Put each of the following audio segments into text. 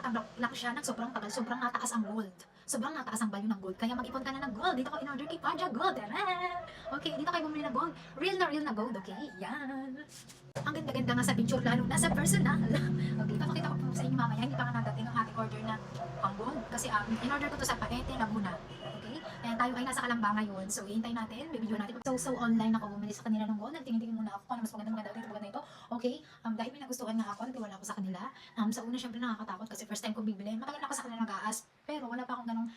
nakatambak siya ng sobrang tagal, sobrang nataas ang gold. Sobrang nataas ang value ng gold. Kaya mag-ipon ka na ng gold. Dito ko in-order kay Paja Gold. Tara! Okay, dito kayo bumili ng gold. Real na gold, okay? Yan. Ang ganda-ganda nga sa picture, lalo na sa personal. Okay, papakita ko po sa inyo mamaya. Hindi pa nga nadating ang ating order na pang gold. Kasi in-order ko to sa Paete, Laguna. Okay? Ayan, tayo ay nasa Kalamba ngayon. So, hihintay natin. Bibidyo natin. So, online ako bumili sa kanila ng gold. Nagtingin-tingin muna ako kung ano mas maganda ito. Okay? Dahil may nagustuhan nga ako, nagtiwala ako sa kanila. Sa una, syempre nakakatakot kasi first time ko bibili. Matagal na ako sa kanila nag-aas. Pero wala pa akong ganong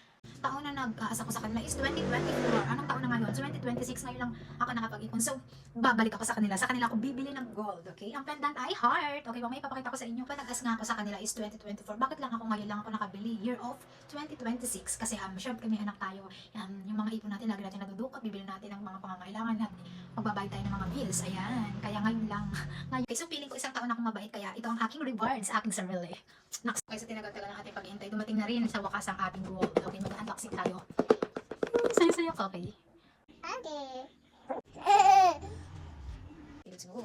taon na nag-aas ako sa kanila is 2024. Anong taon na ngayon? So, 2026 ngayon lang ako nakapag-ipon. So, babalik ako sa kanila. Sa kanila ako bibili ng gold. Okay? Ang pendant ay heart. Okay, may ipapakita ko sa inyo. Nag-aas nga ako sa kanila is 2024. Bakit lang ako ngayon lang ako nakabili? Year of 2026. Kasi syempre may anak tayo. Yung mga ipon natin, lagi natin nadudukot. Bibili natin ng mga pangangailangan natin. Magbabayad tayo ng mga bills. Ayan. Kaya ngayon lang. Okay, so feeling ko isang taon akong mabait. Kaya ito ang aking reward sa aking sarili. Next, okay, so tinagal-tagal ng ating paghihintay. Dumating na rin sa wakas ang ating gold. Okay, mag-unboxing tayo. Saya-saya ko, okay? Okay, let's go.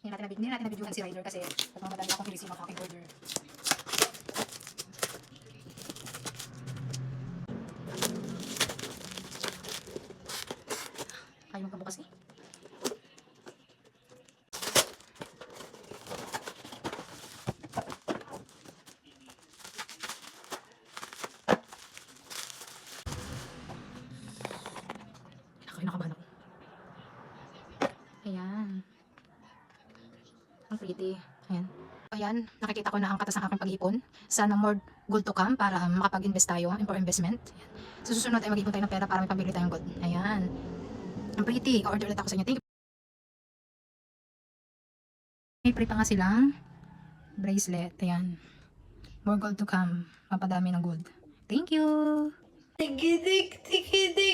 Hindi natin nabidyohan si Ryder kasi nagmamadali akong i-receive ang aking order. Ayaw magkabukas eh. Nakabahan ako. Ayan. Ang pretty. Ayan. Ayan, nakikita ko na ang katas ng aking pag-ipon. Sana more gold to come para makapag-invest tayo for investment. Ayan. So, susunod ay mag-ipon tayo ng pera para may pambili tayong gold. Ayan. Ang pretty. O-order ulit ako sa inyo. Thank you. May free pa nga silang bracelet. Ayan. More gold to come. Papadami ng gold. Thank you. Tikitik, tikitik.